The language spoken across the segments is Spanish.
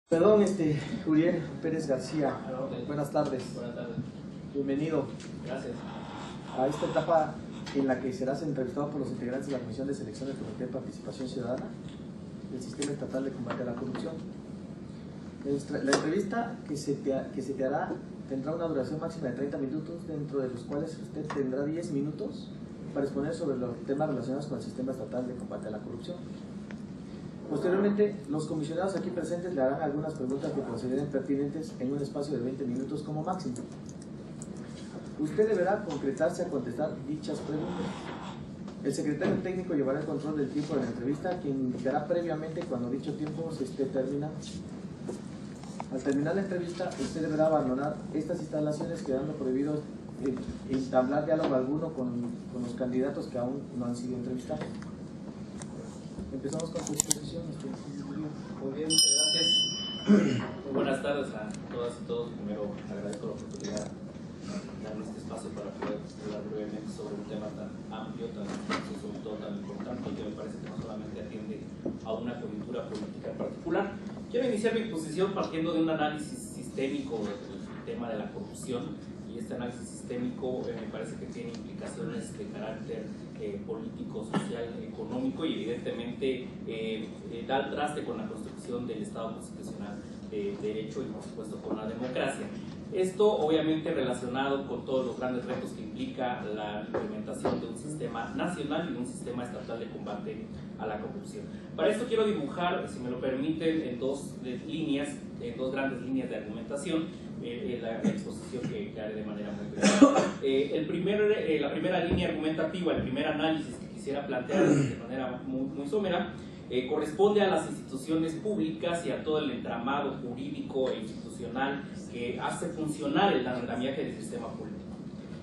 Perdón, Uriel Pérez García. Buenas tardes. Buenas tardes. Bienvenido. Gracias. A esta etapa en la que serás entrevistado por los integrantes de la Comisión de Selección del Comité de Participación Ciudadana del Sistema Estatal de Combate a la Corrupción. La entrevista que se te hará tendrá una duración máxima de 30 minutos, dentro de los cuales usted tendrá 10 minutos para exponer sobre los temas relacionados con el Sistema Estatal de Combate a la Corrupción. Posteriormente, los comisionados aquí presentes le harán algunas preguntas que consideren pertinentes en un espacio de 20 minutos como máximo. Usted deberá concretarse a contestar dichas preguntas. El secretario técnico llevará el control del tiempo de la entrevista, quien indicará previamente cuando dicho tiempo se esté terminando. Al terminar la entrevista, usted deberá abandonar estas instalaciones, quedando prohibido entablar diálogo alguno con los candidatos que aún no han sido entrevistados. Empezamos con tu exposición. Muy bien, muchas gracias. Muy buenas tardes a todas y todos. Primero agradezco la oportunidad de darme este espacio para poder hablar brevemente sobre un tema tan amplio, tan extenso, sobre todo tan importante, que me parece que no solamente atiende a una coyuntura política en particular. Quiero iniciar mi exposición partiendo de un análisis sistémico del tema de la corrupción, y este análisis sistémico me parece que tiene implicaciones de carácter político, social, económico, y evidentemente da el traste con la construcción del Estado constitucional de derecho y por supuesto con la democracia. Esto obviamente relacionado con todos los grandes retos que implica la implementación de un sistema nacional y de un sistema estatal de combate a la corrupción. Para esto quiero dibujar, si me lo permiten, en dos grandes líneas de argumentación la exposición que haré de manera muy breve. La primera línea argumentativa, el primer análisis que quisiera plantear de manera muy somera, corresponde a las instituciones públicas y a todo el entramado jurídico e institucional que hace funcionar el andamiaje del sistema político.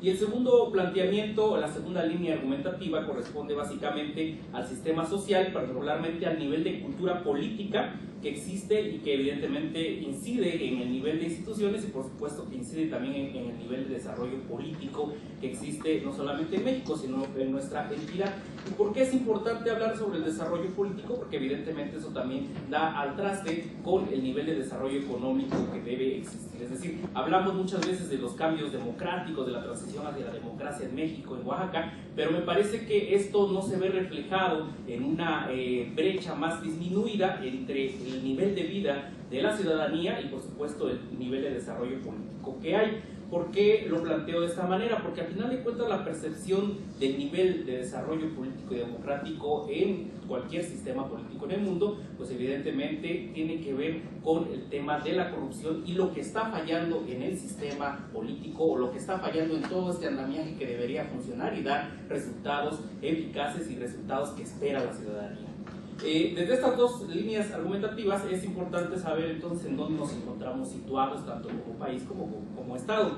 Y el segundo planteamiento, la segunda línea argumentativa, corresponde básicamente al sistema social, particularmente al nivel de cultura política que existe y que evidentemente incide en el nivel de instituciones y por supuesto que incide también en el nivel de desarrollo político que existe no solamente en México sino en nuestra entidad. ¿Y por qué es importante hablar sobre el desarrollo político? Porque evidentemente eso también da al traste con el nivel de desarrollo económico que debe existir. Es decir, hablamos muchas veces de los cambios democráticos, de la transición hacia la democracia en México, en Oaxaca, pero me parece que esto no se ve reflejado en una brecha más disminuida entre el nivel de vida de la ciudadanía y por supuesto el nivel de desarrollo político que hay. ¿Por qué lo planteo de esta manera? Porque al final de cuentas la percepción del nivel de desarrollo político y democrático en cualquier sistema político en el mundo, pues evidentemente tiene que ver con el tema de la corrupción y lo que está fallando en el sistema político o lo que está fallando en todo este andamiaje que debería funcionar y dar resultados eficaces y resultados que espera la ciudadanía. Desde estas dos líneas argumentativas es importante saber entonces en dónde nos encontramos situados tanto como país como Estado.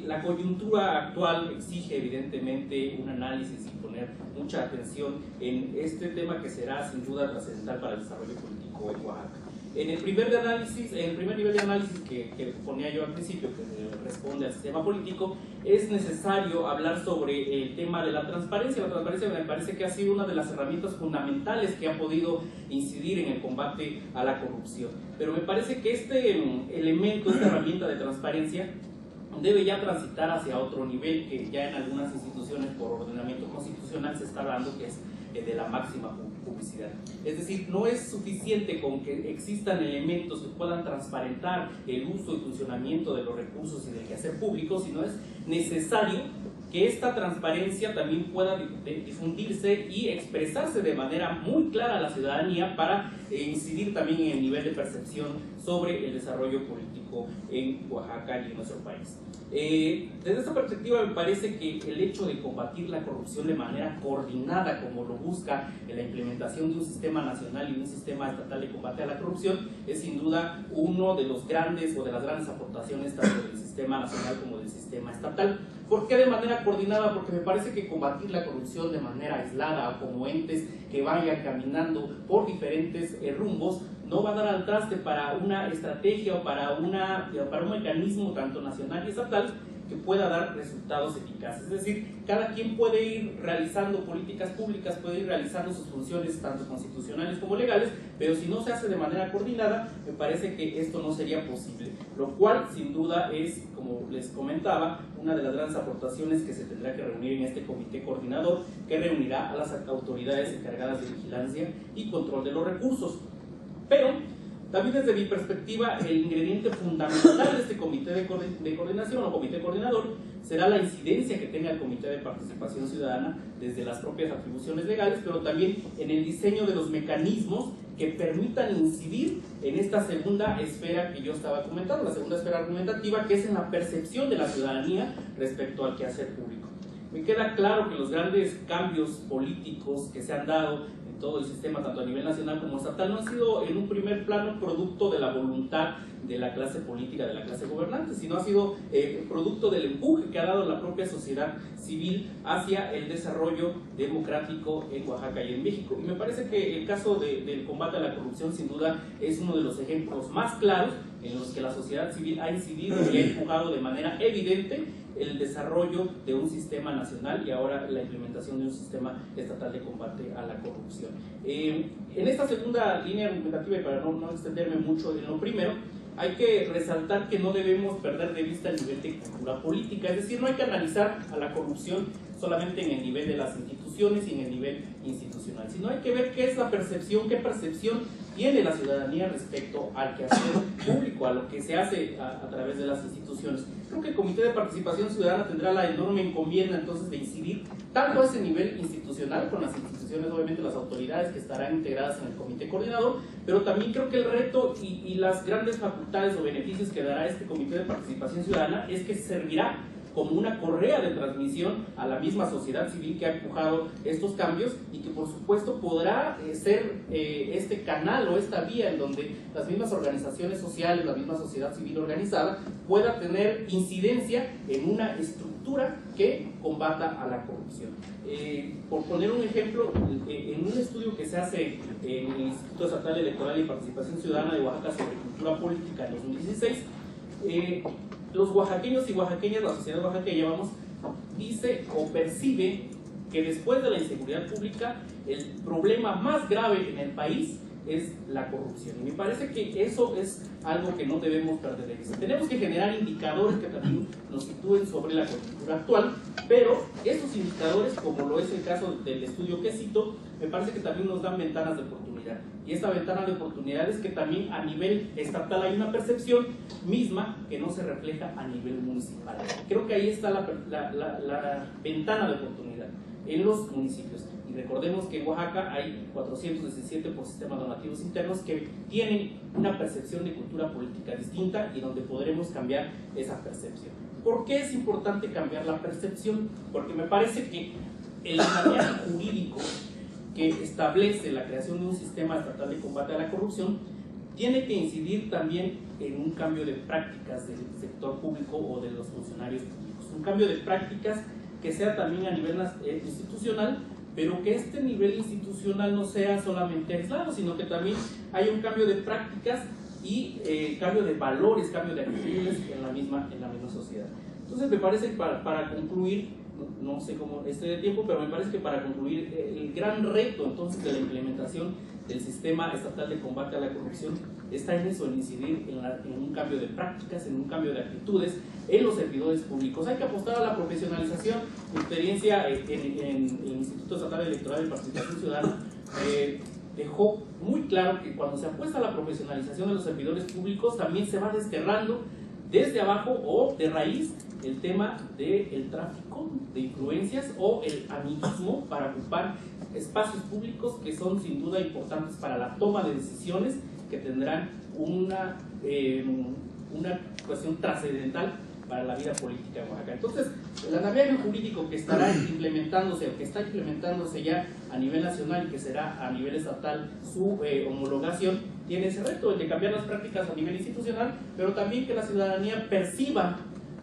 La coyuntura actual exige evidentemente un análisis y poner mucha atención en este tema que será sin duda trascendental para el desarrollo político en Oaxaca. En el primer nivel de análisis que ponía yo al principio, que responde al sistema político, es necesario hablar sobre el tema de la transparencia. La transparencia me parece que ha sido una de las herramientas fundamentales que ha podido incidir en el combate a la corrupción. Pero me parece que este elemento, esta herramienta de transparencia, debe ya transitar hacia otro nivel que ya en algunas instituciones por ordenamiento constitucional se está dando, que es de la máxima publicidad. Es decir, no es suficiente con que existan elementos que puedan transparentar el uso y funcionamiento de los recursos y del quehacer público, sino es necesario que esta transparencia también pueda difundirse y expresarse de manera muy clara a la ciudadanía para incidir también en el nivel de percepción sobre el desarrollo político en Oaxaca y en nuestro país. Desde esta perspectiva me parece que el hecho de combatir la corrupción de manera coordinada, como lo busca en la implementación de un sistema nacional y un sistema estatal de combate a la corrupción, es sin duda uno de los grandes o de las grandes aportaciones tanto del sistema nacional como del sistema estatal. ¿Por qué de manera coordinada? Porque me parece que combatir la corrupción de manera aislada o como entes que vayan caminando por diferentes rumbos no va a dar al traste para una estrategia o para un mecanismo tanto nacional y estatal que pueda dar resultados eficaces. Es decir, cada quien puede ir realizando políticas públicas, puede ir realizando sus funciones tanto constitucionales como legales, pero si no se hace de manera coordinada, me parece que esto no sería posible, lo cual sin duda es, como les comentaba, una de las grandes aportaciones que se tendrá que reunir en este comité coordinador, que reunirá a las autoridades encargadas de vigilancia y control de los recursos. Pero también desde mi perspectiva, el ingrediente fundamental de este comité de coordinación o comité coordinador será la incidencia que tenga el comité de participación ciudadana desde las propias atribuciones legales, pero también en el diseño de los mecanismos que permitan incidir en esta segunda esfera que yo estaba comentando, la segunda esfera argumentativa, que es en la percepción de la ciudadanía respecto al quehacer público. Me queda claro que los grandes cambios políticos que se han dado en todo el sistema, tanto a nivel nacional como estatal, no han sido en un primer plano producto de la voluntad de la clase política, de la clase gobernante, sino ha sido producto del empuje que ha dado la propia sociedad civil hacia el desarrollo democrático en Oaxaca y en México. Y me parece que el caso del combate a la corrupción sin duda es uno de los ejemplos más claros en los que la sociedad civil ha incidido y ha empujado de manera evidente el desarrollo de un sistema nacional y ahora la implementación de un sistema estatal de combate a la corrupción. En esta segunda línea argumentativa, y para no extenderme mucho en lo primero, hay que resaltar que no debemos perder de vista el nivel de cultura política, es decir, no hay que analizar a la corrupción solamente en el nivel de las instituciones y en el nivel institucional, sino hay que ver qué es la percepción, qué percepción tiene la ciudadanía respecto al quehacer público, a lo que se hace a través de las instituciones. Creo que el Comité de Participación Ciudadana tendrá la enorme encomienda entonces de incidir tanto a ese nivel institucional, con las instituciones, obviamente las autoridades que estarán integradas en el Comité Coordinador, pero también creo que el reto y las grandes facultades o beneficios que dará este Comité de Participación Ciudadana es que servirá como una correa de transmisión a la misma sociedad civil que ha empujado estos cambios y que por supuesto podrá ser este canal o esta vía en donde las mismas organizaciones sociales, la misma sociedad civil organizada pueda tener incidencia en una estructura que combata a la corrupción. Por poner un ejemplo, en un estudio que se hace en el Instituto Estatal Electoral y Participación Ciudadana de Oaxaca sobre cultura política en 2016, los oaxaqueños y oaxaqueñas, la sociedad oaxaqueña, dice o percibe que después de la inseguridad pública, el problema más grave en el país es la corrupción. Y me parece que eso es algo que no debemos perder de vista. Tenemos que generar indicadores que también nos sitúen sobre la coyuntura actual, pero esos indicadores, como lo es el caso del estudio que cito, me parece que también nos dan ventanas de oportunidad. Y esta ventana de oportunidad es que también a nivel estatal hay una percepción misma que no se refleja a nivel municipal. Creo que ahí está la ventana de oportunidad en los municipios. Y recordemos que en Oaxaca hay 417 por sistemas normativos internos que tienen una percepción de cultura política distinta y donde podremos cambiar esa percepción. ¿Por qué es importante cambiar la percepción? Porque me parece que el lineamiento jurídico que establece la creación de un sistema estatal de combate a la corrupción tiene que incidir también en un cambio de prácticas del sector público o de los funcionarios públicos. Un cambio de prácticas que sea también a nivel institucional, pero que este nivel institucional no sea solamente aislado, sino que también haya un cambio de prácticas y cambio de valores, cambio de actitudes en la misma sociedad. Entonces me parece que para concluir, no sé cómo esté de tiempo, pero me parece que para concluir el gran reto entonces de la implementación del sistema estatal de combate a la corrupción está en eso, en incidir en un cambio de prácticas, en un cambio de actitudes en los servidores públicos. Hay que apostar a la profesionalización. Mi experiencia en el Instituto Estatal Electoral de Participación Ciudadana dejó muy claro que cuando se apuesta a la profesionalización de los servidores públicos también se va desterrando desde abajo o de raíz el tema del tráfico de influencias o el amiguismo para ocupar espacios públicos que son sin duda importantes para la toma de decisiones que tendrán una cuestión trascendental para la vida política de Oaxaca. Entonces, el andamiaje jurídico que estará implementándose o que está implementándose ya a nivel nacional y que será a nivel estatal su homologación, tiene ese reto de cambiar las prácticas a nivel institucional, pero también que la ciudadanía perciba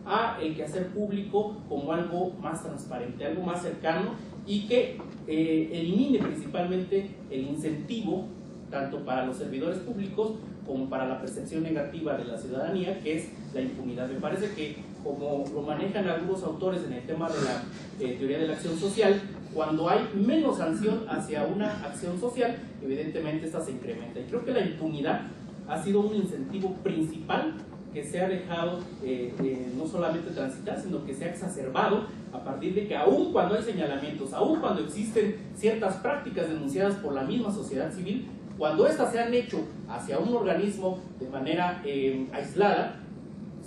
a el quehacer público como algo más transparente, algo más cercano y que elimine principalmente el incentivo tanto para los servidores públicos como para la percepción negativa de la ciudadanía, que es la impunidad. Me parece que como lo manejan algunos autores en el tema de la teoría de la acción social, cuando hay menos sanción hacia una acción social, evidentemente esta se incrementa. Y creo que la impunidad ha sido un incentivo principal que se ha dejado no solamente transitar, sino que se ha exacerbado a partir de que aun cuando hay señalamientos, aun cuando existen ciertas prácticas denunciadas por la misma sociedad civil, cuando éstas se han hecho hacia un organismo de manera aislada,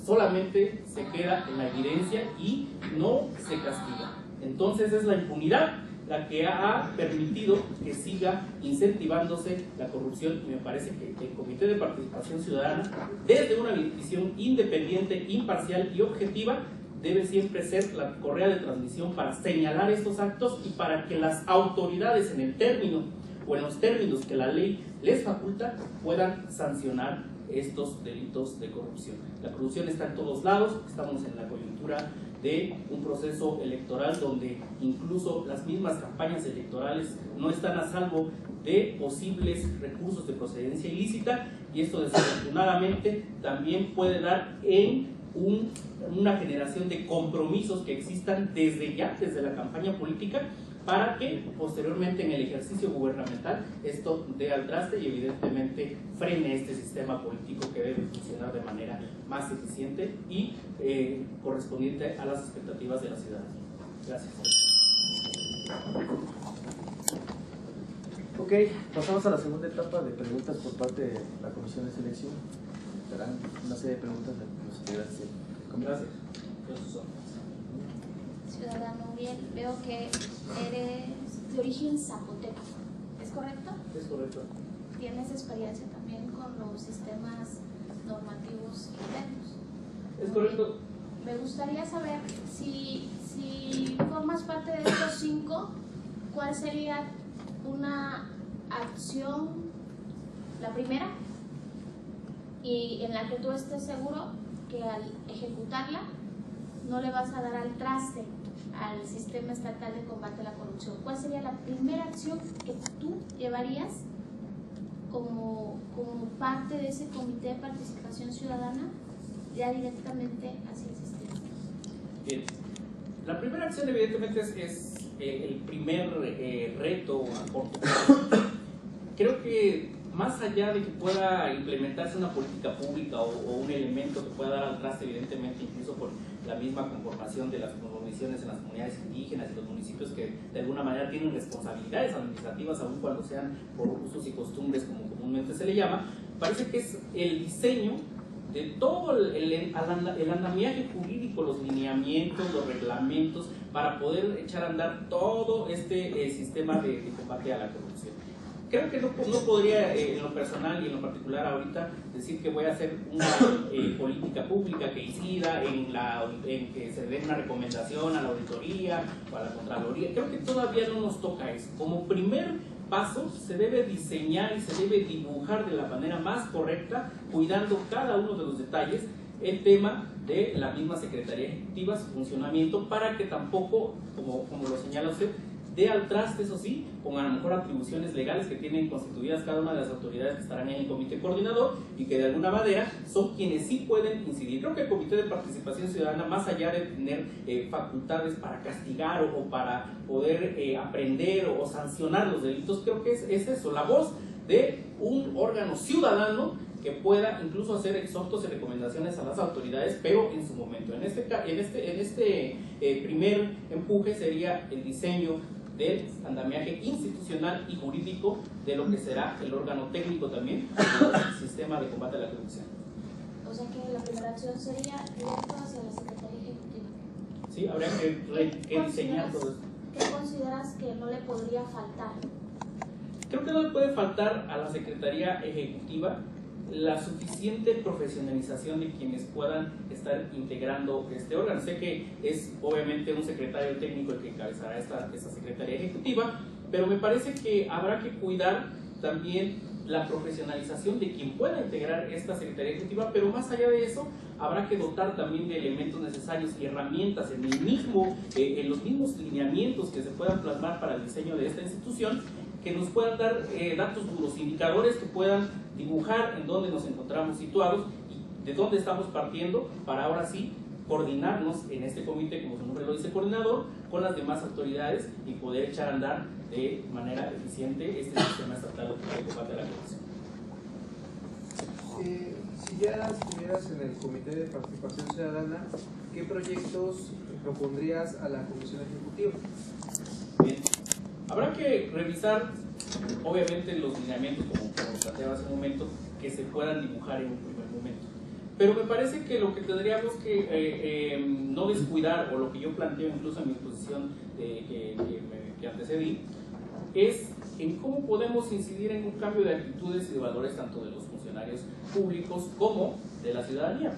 solamente se queda en la evidencia y no se castiga. Entonces es la impunidad la que ha permitido que siga incentivándose la corrupción. Me parece que el Comité de Participación Ciudadana, desde una visión independiente, imparcial y objetiva, debe siempre ser la correa de transmisión para señalar estos actos y para que las autoridades, en el término o en los términos que la ley les faculta, puedan sancionar estos delitos de corrupción. La corrupción está en todos lados, estamos en la coyuntura de un proceso electoral donde incluso las mismas campañas electorales no están a salvo de posibles recursos de procedencia ilícita, y esto desafortunadamente también puede dar en una generación de compromisos que existan desde ya, desde la campaña política, para que posteriormente en el ejercicio gubernamental esto dé al traste y evidentemente frene este sistema político que debe funcionar de manera más eficiente y correspondiente a las expectativas de la ciudadanía. Gracias. Ok, pasamos a la segunda etapa de preguntas por parte de la Comisión de Selección. Serán una serie de preguntas de los integrantes. Gracias. Ciudadano Uriel, veo que eres de origen zapoteco, ¿es correcto? Es correcto. ¿Tienes experiencia también con los sistemas normativos internos? Es correcto. Me gustaría saber si formas parte de estos 5, ¿cuál sería una acción, la primera, y en la que tú estés seguro que al ejecutarla no le vas a dar al traste al Sistema Estatal de Combate a la Corrupción? ¿Cuál sería la primera acción que tú llevarías como parte de ese Comité de Participación Ciudadana ya directamente hacia el sistema? Bien, la primera acción evidentemente es el primer reto a corto plazo. Creo que más allá de que pueda implementarse una política pública o un elemento que pueda dar al traste, evidentemente incluso por la misma conformación de las comisiones en las comunidades indígenas y los municipios que de alguna manera tienen responsabilidades administrativas, aun cuando sean por usos y costumbres como comúnmente se le llama, parece que es el diseño de todo el andamiaje jurídico, los lineamientos, los reglamentos, para poder echar a andar todo este sistema de combate a la corrupción. Creo que no podría en lo personal y en lo particular ahorita decir que voy a hacer una política pública que incida en que se dé una recomendación a la auditoría o a la Contraloría. Creo que todavía no nos toca eso. Como primer paso se debe diseñar y se debe dibujar de la manera más correcta, cuidando cada uno de los detalles, el tema de la misma Secretaría Ejecutiva, su funcionamiento, para que tampoco, como lo señala usted, dé al traste, eso sí, con a lo mejor atribuciones legales que tienen constituidas cada una de las autoridades que estarán en el comité coordinador y que de alguna manera son quienes sí pueden incidir. Creo que el Comité de Participación Ciudadana, más allá de tener facultades para castigar o para poder aprender o sancionar los delitos, creo que es eso, la voz de un órgano ciudadano que pueda incluso hacer exhortos y recomendaciones a las autoridades, pero en su momento. En este primer empuje sería el diseño del andamiaje institucional y jurídico de lo que será el órgano técnico también del sistema de combate a la corrupción. O sea que la primera acción sería directo hacia la Secretaría Ejecutiva. Sí, habría que diseñar todo esto. ¿Qué consideras que no le podría faltar? Creo que no le puede faltar a la Secretaría Ejecutiva la suficiente profesionalización de quienes puedan estar integrando este órgano. Sé que es obviamente un secretario técnico el que encabezará esta Secretaría Ejecutiva, pero me parece que habrá que cuidar también la profesionalización de quien pueda integrar esta Secretaría Ejecutiva, pero más allá de eso, habrá que dotar también de elementos necesarios y herramientas en los mismos lineamientos que se puedan plasmar para el diseño de esta institución, que nos puedan dar datos duros, indicadores que puedan dibujar en dónde nos encontramos situados y de dónde estamos partiendo, para ahora sí coordinarnos en este comité, como su nombre lo dice, coordinador, con las demás autoridades y poder echar a andar de manera eficiente este sistema estatal de combate a la corrupción. Si ya estuvieras en el Comité de Participación Ciudadana, ¿qué proyectos propondrías a la Comisión Ejecutiva? Bien, habrá que revisar, obviamente, los lineamientos, como planteaba hace un momento, que se puedan dibujar en un primer momento. Pero me parece que lo que tendríamos que no descuidar, o lo que yo planteo incluso en mi exposición que antecedí, es en cómo podemos incidir en un cambio de actitudes y de valores tanto de los funcionarios públicos como de la ciudadanía.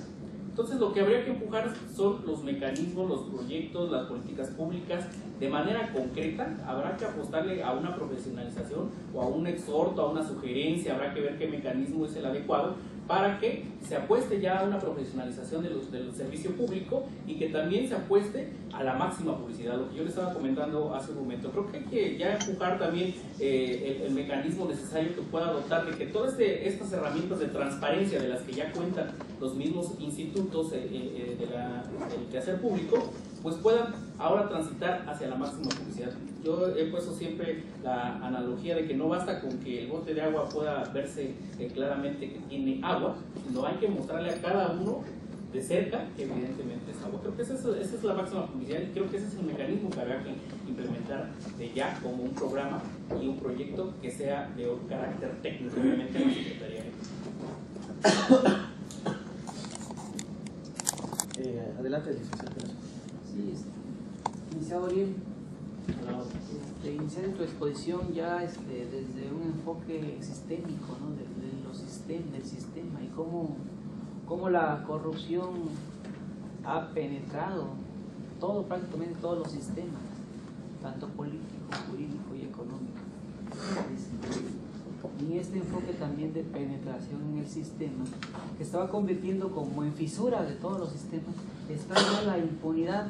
Entonces, lo que habría que empujar son los mecanismos, los proyectos, las políticas públicas. De manera concreta, habrá que apostarle a una profesionalización o a un exhorto, a una sugerencia, habrá que ver qué mecanismo es el adecuado para que se apueste ya a una profesionalización del servicio público y que también se apueste a la máxima publicidad. Lo que yo les estaba comentando hace un momento, creo que hay que ya empujar también el mecanismo necesario que pueda dotar de que todas estas herramientas de transparencia de las que ya cuentan los mismos institutos del quehacer público, pues puedan ahora transitar hacia la máxima publicidad. Yo he puesto siempre la analogía de que no basta con que el bote de agua pueda verse claramente que tiene agua, sino hay que mostrarle a cada uno de cerca que evidentemente es agua. Creo que esa es la máxima publicidad y creo que ese es el mecanismo que habrá que implementar de ya como un programa y un proyecto que sea de carácter técnico, obviamente en la Secretaría. Adelante, licenciado. Sí, licenciado Ariel, iniciar tu exposición ya desde un enfoque sistémico, ¿no? del sistema y cómo la corrupción ha penetrado prácticamente todos los sistemas, tanto político, jurídico y económico. Y este enfoque también de penetración en el sistema, que estaba convirtiendo como en fisura de todos los sistemas, está ya la impunidad,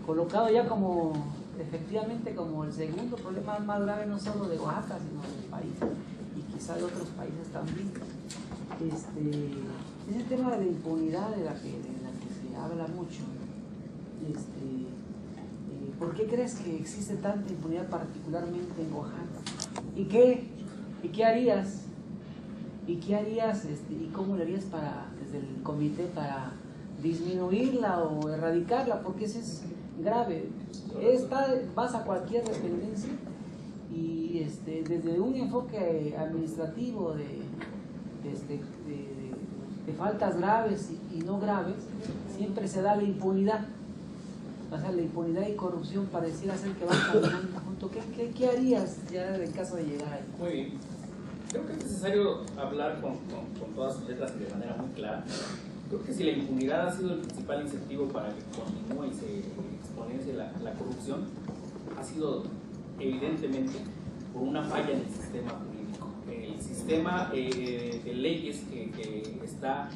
colocado ya como, efectivamente, como el segundo problema más grave, no solo de Oaxaca, sino del país, y quizá de otros países también. Ese tema de la impunidad de la que se habla mucho, ¿por qué crees que existe tanta impunidad particularmente en Oaxaca? ¿Y qué harías? ¿Y cómo lo harías desde el comité para disminuirla o erradicarla? Porque eso es grave. Vas a cualquier dependencia y desde un enfoque administrativo de faltas graves y no graves, siempre se da la impunidad. O sea, la impunidad y corrupción pareciera ser que van caminando juntos. ¿Qué harías ya en caso de llegar ahí? Muy bien. Creo que es necesario hablar con todas sus letras y de manera muy clara. Creo que si la impunidad ha sido el principal incentivo para que continúe y se exponencie la corrupción, ha sido evidentemente por una falla en el sistema jurídico. El sistema de leyes que está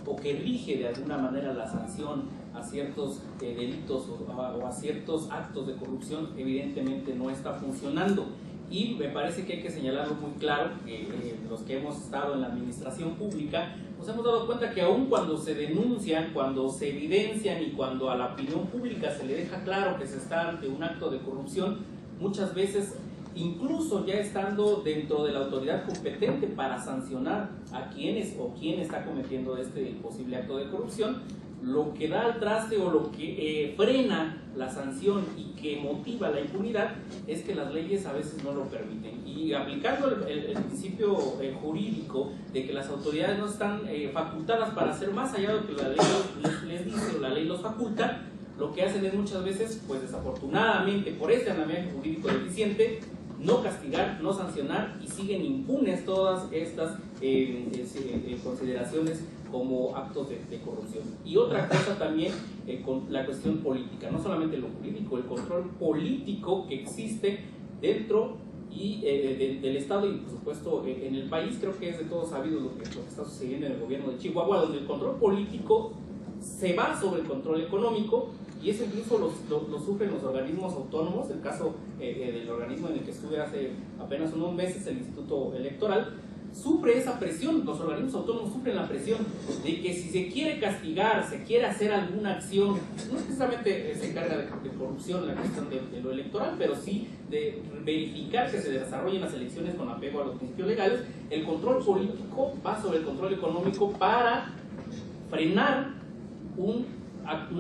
o que rige de alguna manera la sanción a ciertos delitos o a ciertos actos de corrupción evidentemente no está funcionando. Y me parece que hay que señalarlo muy claro, que los que hemos estado en la administración pública nos hemos dado cuenta que aun cuando se denuncian, cuando se evidencian y cuando a la opinión pública se le deja claro que se está ante un acto de corrupción, muchas veces, incluso ya estando dentro de la autoridad competente para sancionar a quienes o quién está cometiendo este posible acto de corrupción, lo que da al traste o lo que frena la sanción y que motiva la impunidad es que las leyes a veces no lo permiten. Y aplicando el principio jurídico de que las autoridades no están facultadas para hacer más allá de lo que la ley les dice o la ley los faculta, lo que hacen es muchas veces, pues desafortunadamente por este andamiaje jurídico deficiente, no castigar, no sancionar y siguen impunes todas estas consideraciones como actos de corrupción. Y otra cosa también con la cuestión política, no solamente lo jurídico, el control político que existe dentro y del Estado y por supuesto en el país. Creo que es de todos sabido lo que está sucediendo en el gobierno de Chihuahua, donde el control político se va sobre el control económico, y eso incluso lo sufren los organismos autónomos. El caso del organismo en el que estuve hace apenas unos meses, el Instituto Electoral, sufre esa presión, los organismos autónomos sufren la presión de que si se quiere castigar, se quiere hacer alguna acción, no precisamente se encarga de corrupción en la cuestión de lo electoral, pero sí de verificar que se desarrollen las elecciones con apego a los principios legales, el control político va sobre el control económico para frenar un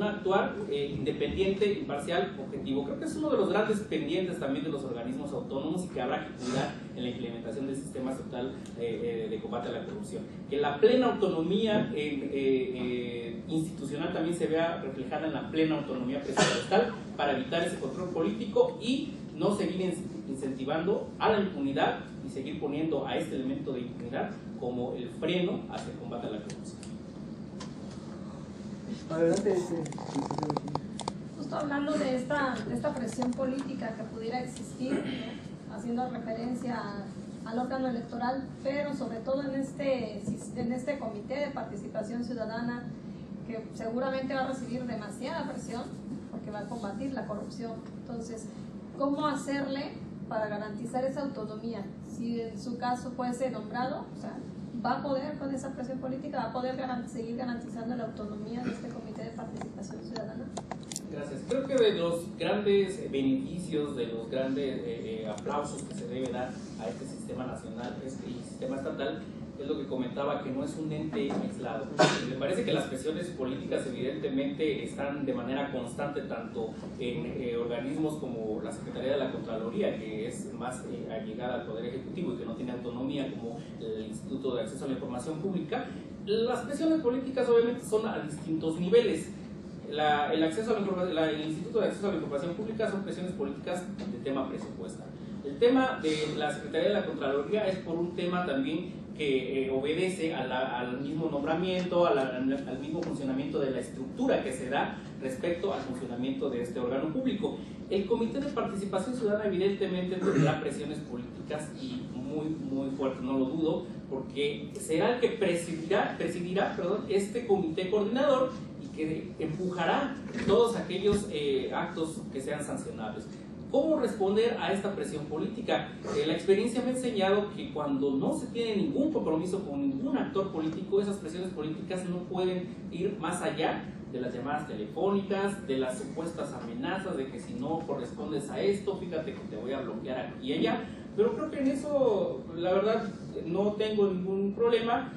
actuar independiente, imparcial, objetivo. Creo que es uno de los grandes pendientes también de los organismos autónomos y que habrá que cuidar en la implementación del sistema estatal de combate a la corrupción. Que la plena autonomía institucional también se vea reflejada en la plena autonomía presupuestal para evitar ese control político y no seguir incentivando a la impunidad y seguir poniendo a este elemento de impunidad como el freno hacia el combate a la corrupción. Adelante, Justo hablando de esta presión política que pudiera existir, ¿no? Haciendo referencia al órgano electoral, pero sobre todo en este comité de participación ciudadana, que seguramente va a recibir demasiada presión porque va a combatir la corrupción. Entonces, ¿cómo hacerle para garantizar esa autonomía? Si en su caso fuese nombrado, o sea, ¿va a poder con esa presión política, va a poder seguir garantizando la autonomía de este comité de participación ciudadana? Gracias. Creo que de los grandes beneficios, de los grandes aplausos que se debe dar a este sistema nacional y sistema estatal, es lo que comentaba, que no es un ente aislado. Me parece que las presiones políticas evidentemente están de manera constante tanto en organismos como la Secretaría de la Contraloría, que es más allegada al Poder Ejecutivo y que no tiene autonomía, como el Instituto de Acceso a la Información Pública. Las presiones políticas obviamente son a distintos niveles. El Instituto de Acceso a la Información Pública son presiones políticas de tema presupuestal. El tema de la Secretaría de la Contraloría es por un tema también que obedece al mismo nombramiento, al mismo funcionamiento de la estructura que se da respecto al funcionamiento de este órgano público. El Comité de Participación Ciudadana evidentemente tendrá presiones políticas y muy fuertes, no lo dudo, porque será el que presidirá este comité coordinador y que empujará todos aquellos actos que sean sancionables. ¿Cómo responder a esta presión política? La experiencia me ha enseñado que cuando no se tiene ningún compromiso con ningún actor político, esas presiones políticas no pueden ir más allá de las llamadas telefónicas, de las supuestas amenazas de que si no correspondes a esto, fíjate que te voy a bloquear aquí y allá. Pero creo que en eso, la verdad, no tengo ningún problema.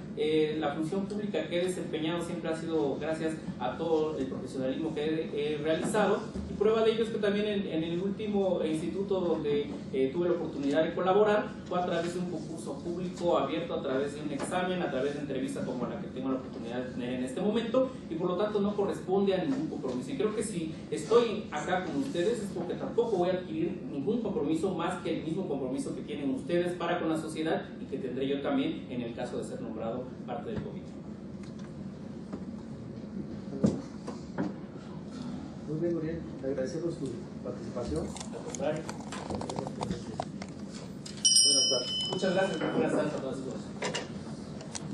La función pública que he desempeñado siempre ha sido gracias a todo el profesionalismo que he realizado. Y prueba de ello es que también en el último instituto donde tuve la oportunidad de colaborar fue a través de un concurso público abierto, a través de un examen, a través de entrevistas como la que tengo la oportunidad de tener en este momento, y por lo tanto no corresponde a ningún compromiso. Y creo que si estoy acá con ustedes es porque tampoco voy a adquirir ningún compromiso más que el mismo compromiso que tienen ustedes para con la sociedad y que tendré yo también en el caso de ser nombrado parte del comité. Muy bien, Muriel. Le agradecemos su participación. Al contrario. Buenas tardes. Muchas gracias. Buenas tardes a todos.